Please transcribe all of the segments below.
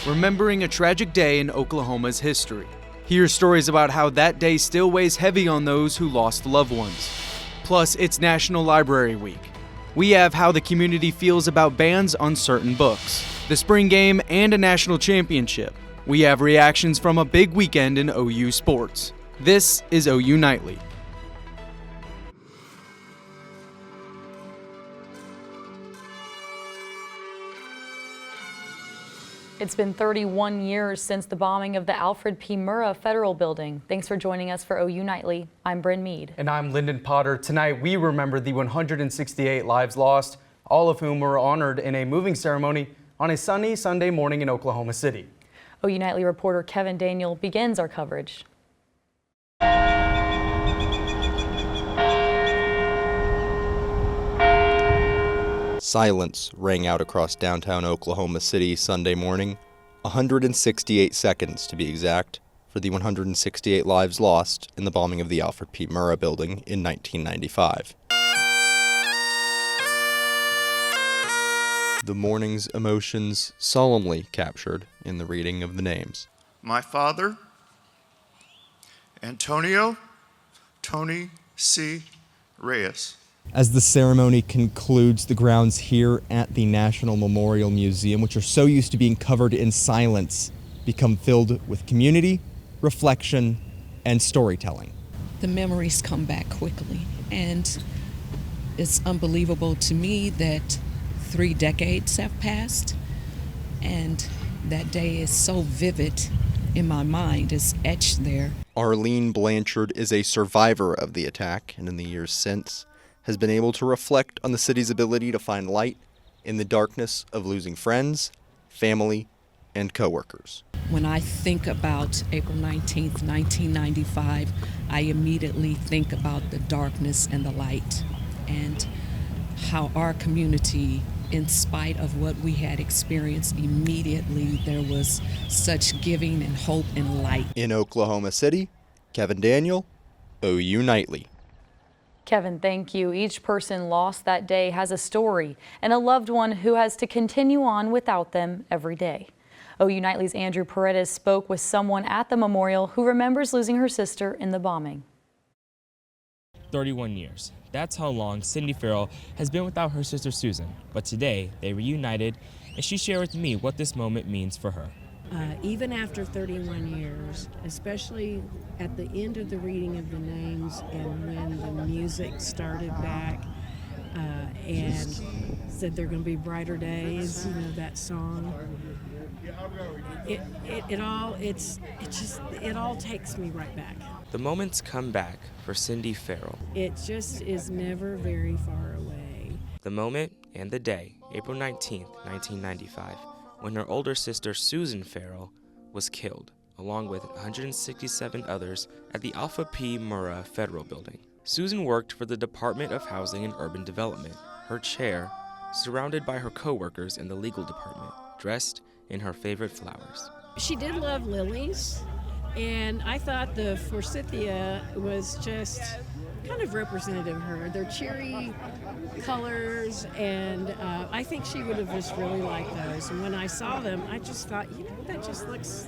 remembering a tragic day in Oklahoma's history. Hear stories about how that day still weighs heavy on those who lost loved ones. Plus, it's National Library Week. We have how the community feels about bans on certain books, the spring game, and a national championship. We have reactions from a big weekend in OU sports. This is OU Nightly. It's been 31 years since the bombing of the Alfred P. Murrah Federal Building. Thanks for joining us for OU Nightly. I'm Bryn Mead. And I'm Lyndon Potter. Tonight we remember the 168 lives lost, all of whom were honored in a moving ceremony on a sunny Sunday morning in Oklahoma City. OU Nightly reporter Kevin Daniel begins our coverage. Silence rang out across downtown Oklahoma City Sunday morning, 168 seconds to be exact, for the 168 lives lost in the bombing of the Alfred P. Murrah building in 1995. The morning's emotions solemnly captured in the reading of the names. My father, Antonio Tony C. Reyes. As the ceremony concludes, the grounds here at the National Memorial Museum, which are so used to being covered in silence, become filled with community, reflection, and storytelling. The memories come back quickly, and it's unbelievable to me that 3 decades have passed, and that day is so vivid in my mind, it's etched there. Arlene Blanchard is a survivor of the attack, and in the years since, has been able to reflect on the city's ability to find light in the darkness of losing friends, family, and coworkers. When I think about April 19th, 1995, I immediately think about the darkness and the light, and how our community, in spite of what we had experienced, immediately there was such giving and hope and light. In Oklahoma City, Kevin Daniel, OU Nightly. Kevin, thank you. Each person lost that day has a story and a loved one who has to continue on without them every day. OU Nightly's Andrew Paredes spoke with someone at the memorial who remembers losing her sister in the bombing. 31 years. That's how long Cindy Farrell has been without her sister Susan. But today, they reunited, and she shared with me what this moment means for her. Even after 31 years, especially at the end of the reading of the names and when the music started back and said there are going to be brighter days, you know, that song, it all takes me right back. The moments come back for Cindy Farrell. It just is never very far away. The moment and the day, April 19th, 1995. When her older sister Susan Farrell was killed, along with 167 others at the Alfred P. Murrah Federal Building. Susan worked for the Department of Housing and Urban Development, her chair surrounded by her coworkers in the legal department, dressed in her favorite flowers. She did love lilies, and I thought the forsythia was just kind of representative of her. They're cheery colors, and I think she would have just really liked those. And when I saw them, I just thought, you know, that just looks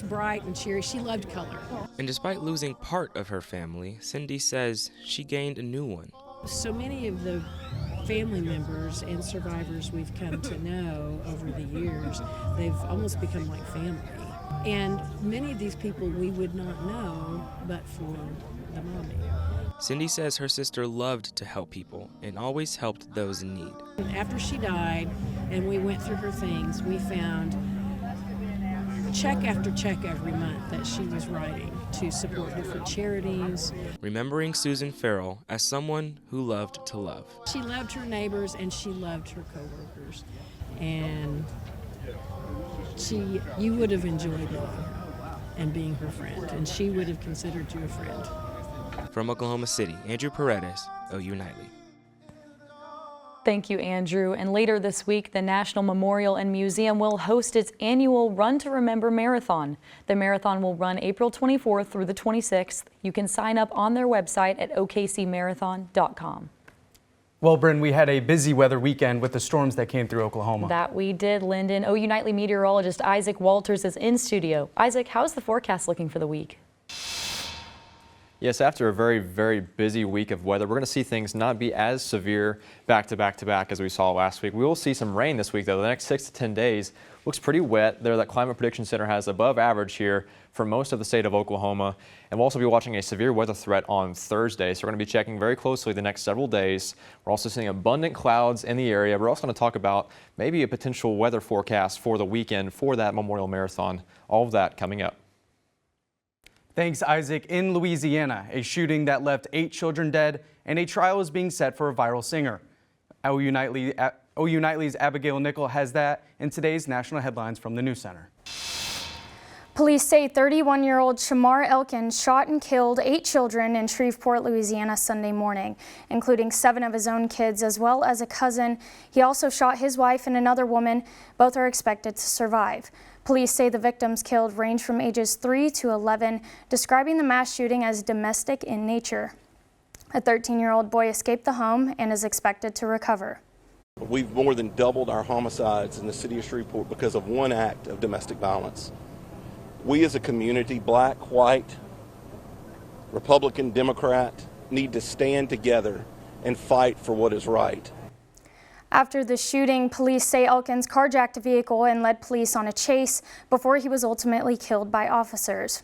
bright and cheery. She loved color. And despite losing part of her family, Cindy says she gained a new one. So many of the family members and survivors we've come to know over the years, they've almost become like family. And many of these people we would not know but for the mommy. Cindy says her sister loved to help people and always helped those in need. After she died and we went through her things, we found check after check every month that she was writing to support different charities. Remembering Susan Farrell as someone who loved to love. She loved her neighbors and she loved her coworkers. And you would have enjoyed knowing her and being her friend, and she would have considered you a friend. From Oklahoma City, Andrew Paredes, OU Nightly. Thank you, Andrew. And later this week, the National Memorial and Museum will host its annual Run to Remember Marathon. The marathon will run April 24th through the 26th. You can sign up on their website at okcmarathon.com. Well, Bryn, we had a busy weather weekend with the storms that came through Oklahoma. That we did, Lyndon. OU Nightly meteorologist Isaac Walters is in studio. Isaac, how's the forecast looking for the week? Yes, after a very, very busy week of weather, we're going to see things not be as severe back to back to back as we saw last week. We will see some rain this week, though. The next 6 to 10 days looks pretty wet. There, that Climate Prediction Center has above average here for most of the state of Oklahoma. And we'll also be watching a severe weather threat on Thursday. So we're going to be checking very closely the next several days. We're also seeing abundant clouds in the area. We're also going to talk about maybe a potential weather forecast for the weekend for that Memorial Marathon. All of that coming up. Thanks, Isaac. In Louisiana, a shooting that left 8 children dead and a trial is being set for a viral singer. OU Nightly's Abigail Nickel has that in today's national headlines from the News Center. Police say 31-year-old Shamar Elkins shot and killed 8 children in Shreveport, Louisiana Sunday morning, including 7 of his own kids as well as a cousin. He also shot his wife and another woman. Both are expected to survive. Police say the victims killed range from ages 3 to 11, describing the mass shooting as domestic in nature. A 13-year-old boy escaped the home and is expected to recover. We've more than doubled our homicides in the city of Shreveport because of one act of domestic violence. We as a community, black, white, Republican, Democrat, need to stand together and fight for what is right. After the shooting, police say Elkins carjacked a vehicle and led police on a chase before he was ultimately killed by officers.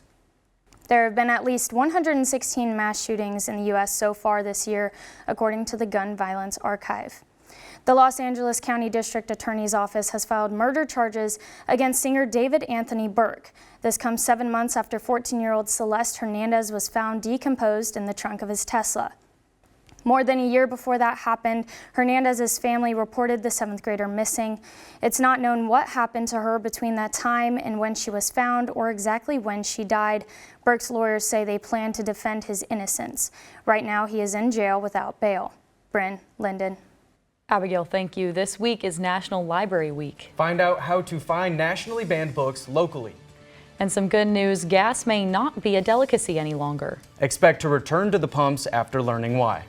There have been at least 116 mass shootings in the U.S. so far this year, according to the Gun Violence Archive. The Los Angeles County District Attorney's Office has filed murder charges against singer David Anthony Burke. This comes 7 months after 14-year-old Celeste Hernandez was found decomposed in the trunk of his Tesla. More than a year before that happened, Hernandez's family reported the 7th grader missing. It's not known what happened to her between that time and when she was found or exactly when she died. Burke's lawyers say they plan to defend his innocence. Right now, he is in jail without bail. Bryn, Lyndon. Abigail, thank you. This week is National Library Week. Find out how to find nationally banned books locally. And some good news, gas may not be a delicacy any longer. Expect to return to the pumps after learning why.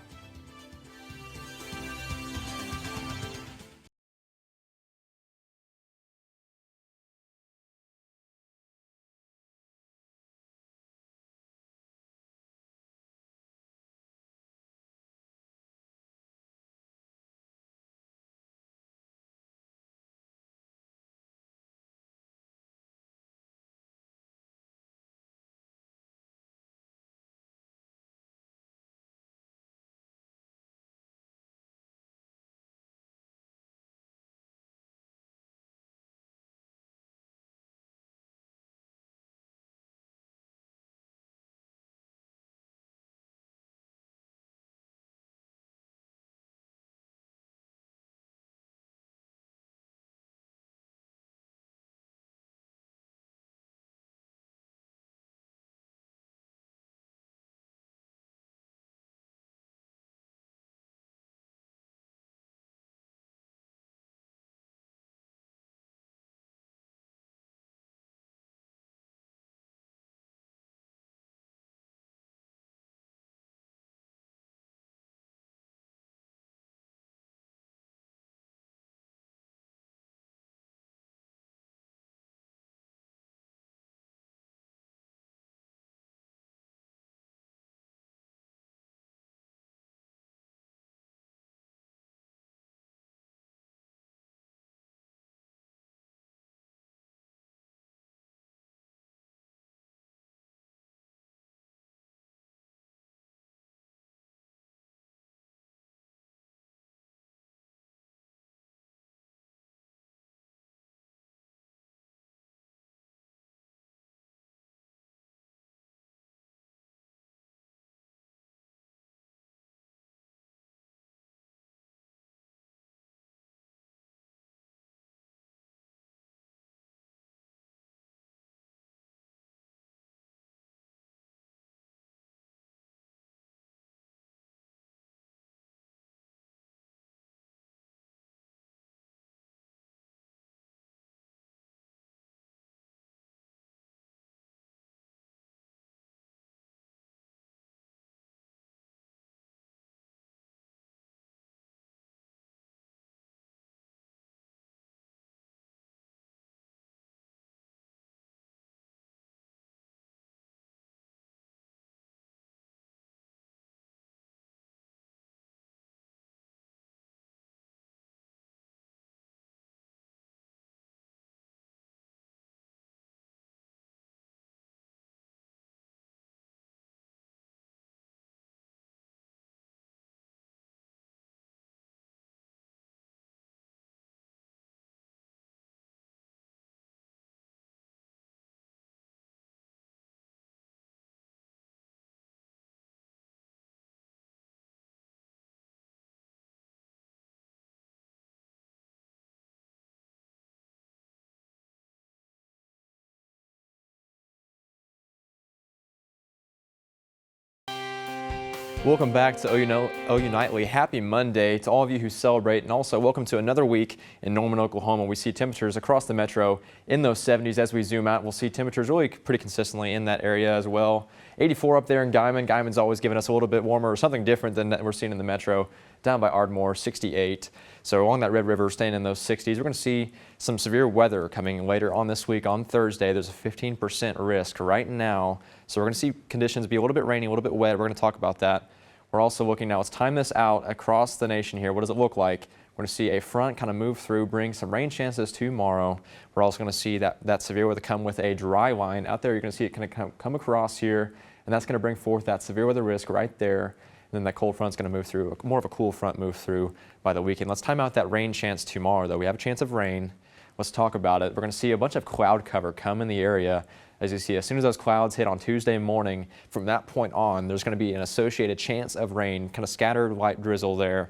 Welcome back to OU Nightly. Happy Monday to all of you who celebrate, and also welcome to another week in Norman, Oklahoma. We see temperatures across the metro in those 70s. As we zoom out, we'll see temperatures really pretty consistently in that area as well. 84 up there in Guyman. Guyman's always giving us a little bit warmer or something different than we're seeing in the metro. Down by Ardmore, 68. So along that Red River, staying in those 60s. We're going to see some severe weather coming later on this week. On Thursday, there's a 15% risk right now. So we're going to see conditions be a little bit rainy, a little bit wet. We're going to talk about that. We're also looking now, let's time this out across the nation here. What does it look like? We're going to see a front kind of move through, bring some rain chances tomorrow. We're also going to see that severe weather come with a dry line. Out there, you're going to see it kind of come across here, and that's going to bring forth that severe weather risk right there. And then that cold front's going to move through, more of a cool front move through by the weekend. Let's time out that rain chance tomorrow, though. We have a chance of rain. Let's talk about it. We're going to see a bunch of cloud cover come in the area. As you see, as soon as those clouds hit on Tuesday morning, from that point on, there's going to be an associated chance of rain, kind of scattered light drizzle there.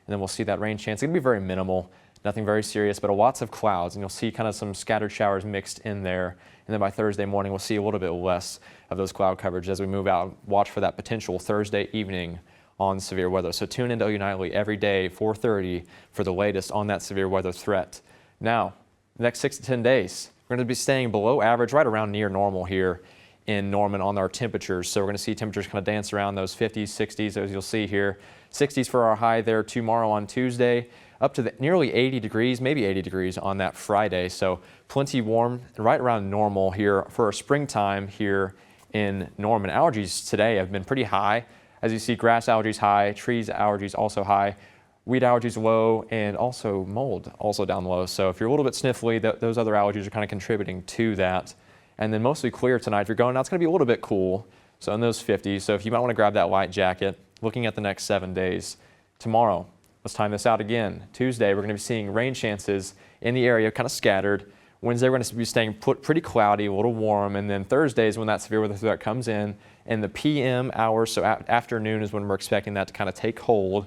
And then we'll see that rain chance. It's going to be very minimal, nothing very serious, but lots of clouds. And you'll see kind of some scattered showers mixed in there. And then by Thursday morning, we'll see a little bit less of those cloud coverage as we move out. Watch for that potential Thursday evening on severe weather. So tune into OU Nightly every day, 4:30, for the latest on that severe weather threat. Now, the next 6 to 10 days, we're going to be staying below average, right around near normal here in Norman on our temperatures. So we're going to see temperatures kind of dance around those 50s, 60s, as you'll see here. 60s for our high there tomorrow on Tuesday, up to nearly 80 degrees, maybe 80 degrees on that Friday. So plenty warm, right around normal here for springtime here in Norman. Allergies today have been pretty high. As you see, grass allergies high, trees allergies also high. Weed allergies low, and also mold also down low. So if you're a little bit sniffly, those other allergies are kind of contributing to that. And then mostly clear tonight. If you're going out, it's going to be a little bit cool. So in those 50s. So if you might want to grab that light jacket, looking at the next 7 days. Tomorrow, let's time this out again. Tuesday, we're going to be seeing rain chances in the area, kind of scattered. Wednesday, we're going to be staying pretty cloudy, a little warm. And then Thursday is when that severe weather threat comes in the PM hours. So afternoon is when we're expecting that to kind of take hold.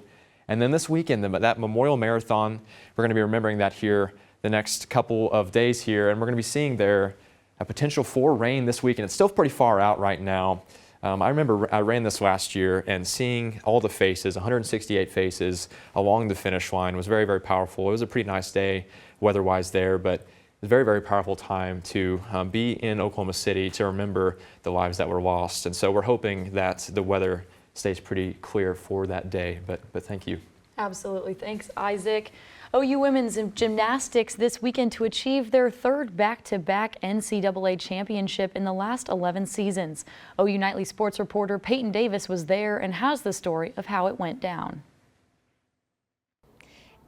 And then this weekend, that Memorial Marathon, we're going to be remembering that here the next couple of days here. And we're going to be seeing there a potential for rain this weekend. It's still pretty far out right now. I remember I ran this last year, and seeing all the faces, 168 faces along the finish line was very, very powerful. It was a pretty nice day weather-wise there, but it's a very, very powerful time to be in Oklahoma City to remember the lives that were lost. And so we're hoping that the weather stays pretty clear for that day, but thank you. Absolutely. Thanks, Isaac. OU women's gymnastics this weekend to achieve their third back-to-back NCAA championship in the last 11 seasons. OU Nightly sports reporter Peyton Davis was there and has the story of how it went down.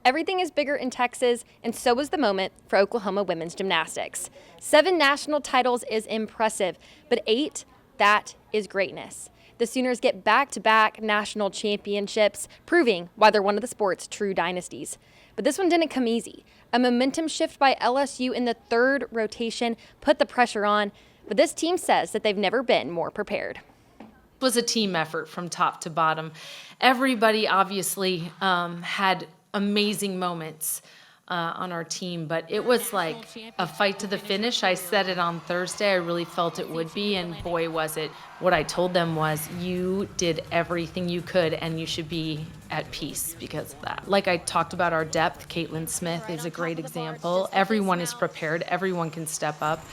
Everything is bigger in Texas, and so was the moment for Oklahoma women's gymnastics. 7 national titles is impressive, but 8, that is greatness. The Sooners get back-to-back national championships, proving why they're one of the sport's true dynasties. But this one didn't come easy. A momentum shift by LSU in the 3rd rotation put the pressure on, but this team says that they've never been more prepared. It was a team effort from top to bottom. Everybody obviously had amazing moments on our team, but it was like a fight to the finish. I said it on Thursday. I really felt it would be, and boy, was it. What I told them was, you did everything you could, and you should be at peace because of that. Like I talked about our depth, Caitlin Smith is a great example. Everyone is prepared. Everyone can step up.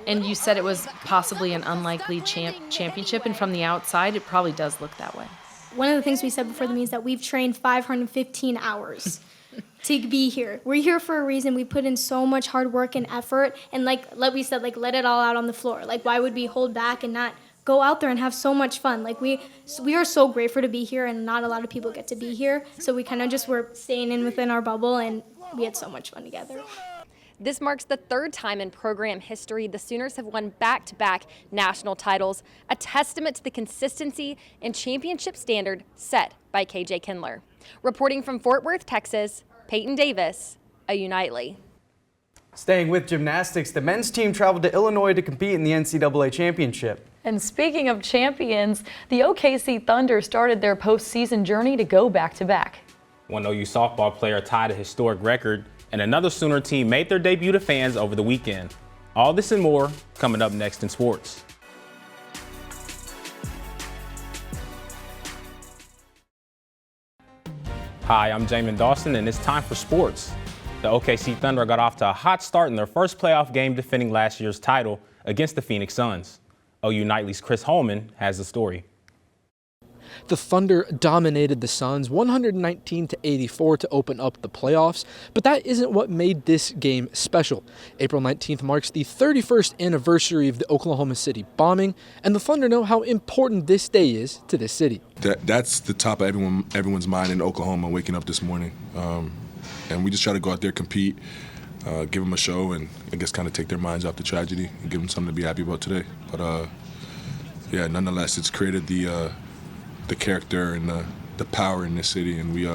And you said it was possibly an unlikely championship, and from the outside, it probably does look that way. One of the things we said before the meeting is that we've trained 515 hours to be here. We're here for a reason. We put in so much hard work and effort, and like we said, let it all out on the floor. Like, why would we hold back and not go out there and have so much fun? Like, we are so grateful to be here, and not a lot of people get to be here. So we kind of just were staying in within our bubble, and we had so much fun together. This marks the 3rd time in program history the Sooners have won back-to-back national titles, a testament to the consistency and championship standard set by KJ Kindler. Reporting from Fort Worth, Texas, Peyton Davis, OU Nightly. Staying with gymnastics, the men's team traveled to Illinois to compete in the NCAA championship. And speaking of champions, the OKC Thunder started their postseason journey to go back-to-back. One OU softball player tied a historic record, and another Sooner team made their debut to fans over the weekend. All this and more coming up next in sports. Hi, I'm Jamin Dawson, and it's time for sports. The OKC Thunder got off to a hot start in their first playoff game defending last year's title against the Phoenix Suns. OU Nightly's Chris Holman has the story. The Thunder dominated the Suns 119-84 to open up the playoffs, but that isn't what made this game special. April 19th marks the 31st anniversary of the Oklahoma City bombing, and the Thunder know how important this day is to this city. That's the top of everyone's mind in Oklahoma waking up this morning. And we just try to go out there, compete, give them a show, and I guess kind of take their minds off the tragedy and give them something to be happy about today. But yeah, nonetheless, it's created the character and the power in this city, and we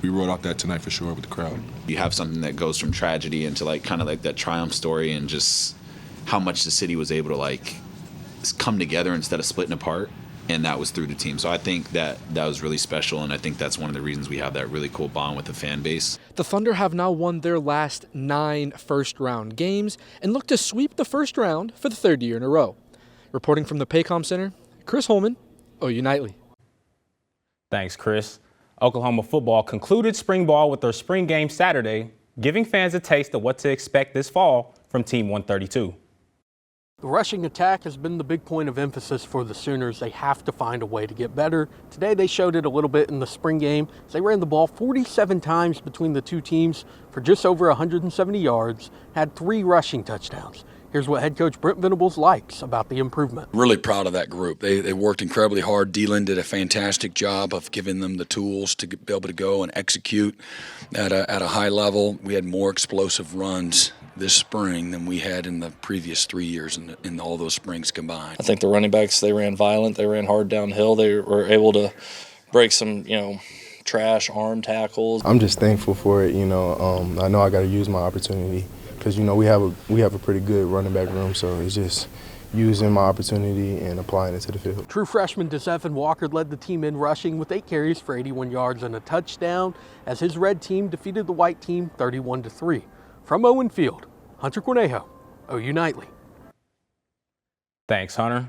wrote out that tonight for sure with the crowd. You have something that goes from tragedy into kind of that triumph story, and just how much the city was able to come together instead of splitting apart, and that was through the team. So I think that was really special, and I think that's one of the reasons we have that really cool bond with the fan base. The Thunder have now won their last 9 first-round games and look to sweep the first round for the 3rd year in a row. Reporting from the Paycom Center, Chris Holman, OU Nightly. Thanks, Chris. Oklahoma football concluded spring ball with their spring game Saturday, giving fans a taste of what to expect this fall from Team 132. The rushing attack has been the big point of emphasis for the Sooners. They have to find a way to get better. Today they showed it a little bit in the spring game. They ran the ball 47 times between the two teams for just over 170 yards, had 3 rushing touchdowns. Here's what head coach Brent Venables likes about the improvement. Really proud of that group. They worked incredibly hard. D-Lin did a fantastic job of giving them the tools to be able to go and execute at a high level. We had more explosive runs this spring than we had in the previous 3 years in all those springs combined. I think the running backs, they ran violent. They ran hard downhill. They were able to break some, trash arm tackles. I'm just thankful for it. I know I got to use my opportunity because, we have a pretty good running back room. So it's just using my opportunity and applying it to the field. True freshman DeSeven Walker led the team in rushing with 8 carries for 81 yards and a touchdown as his red team defeated the white team 31-3. From Owen Field, Hunter Cornejo, OU Nightly. Thanks, Hunter.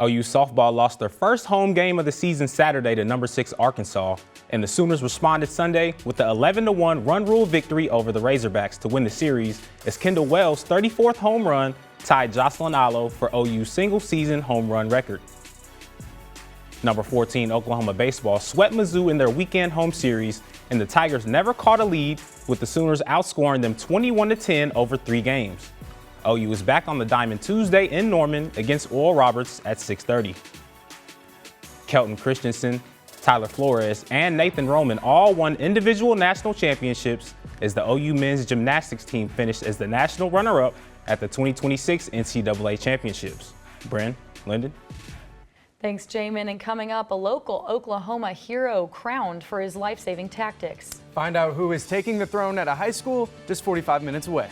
OU softball lost their first home game of the season Saturday to number 6 Arkansas, and the Sooners responded Sunday with the 11-1 run rule victory over the Razorbacks to win the series as Kendall Wells' 34th home run tied Jocelyn Allo for OU's single-season home run record. Number 14 Oklahoma baseball swept Mizzou in their weekend home series, and the Tigers never caught a lead, with the Sooners outscoring them 21-10 over 3 games. OU is back on the diamond Tuesday in Norman against Oral Roberts at 6:30. Kelton Christensen, Tyler Flores, and Nathan Roman all won individual national championships as the OU men's gymnastics team finished as the national runner-up at the 2026 NCAA championships. Bryn, Lyndon. Thanks, Jamin. And coming up, a local Oklahoma hero crowned for his life-saving tactics. Find out who is taking the throne at a high school just 45 minutes away.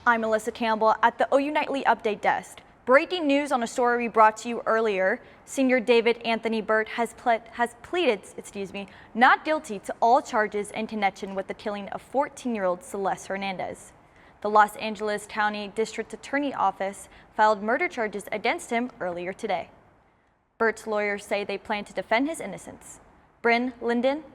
I'm Melissa Campbell at the OU Nightly Update Desk. Breaking news on a story we brought to you earlier. Senior David Anthony Burt has pleaded not guilty to all charges in connection with the killing of 14-year-old Celeste Hernandez. The Los Angeles County District Attorney Office filed murder charges against him earlier today. Burt's lawyers say they plan to defend his innocence. Bryn, Lyndon.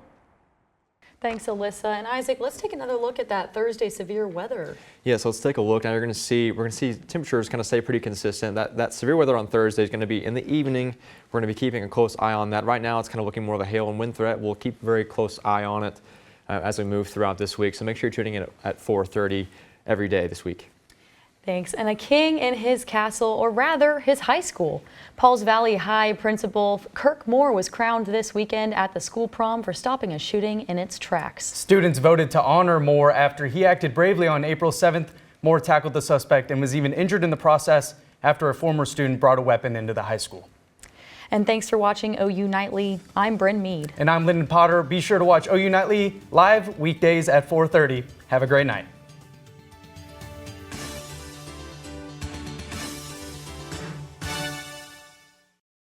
Thanks, Alyssa. And Isaac, let's take another look at that Thursday severe weather. Yeah, so let's take a look. Now we're going to see temperatures kind of stay pretty consistent. That severe weather on Thursday is going to be in the evening. We're going to be keeping a close eye on that. Right now, it's kind of looking more of a hail and wind threat. We'll keep a very close eye on it as we move throughout this week. So make sure you're tuning in at 4:30 every day this week. Thanks. And a king in his castle, or rather his high school. Pauls Valley High principal Kirk Moore was crowned this weekend at the school prom for stopping a shooting in its tracks. Students voted to honor Moore after he acted bravely on April 7th. Moore tackled the suspect and was even injured in the process after a former student brought a weapon into the high school. And thanks for watching OU Nightly. I'm Bryn Mead. And I'm Lyndon Potter. Be sure to watch OU Nightly live weekdays at 4:30. Have a great night.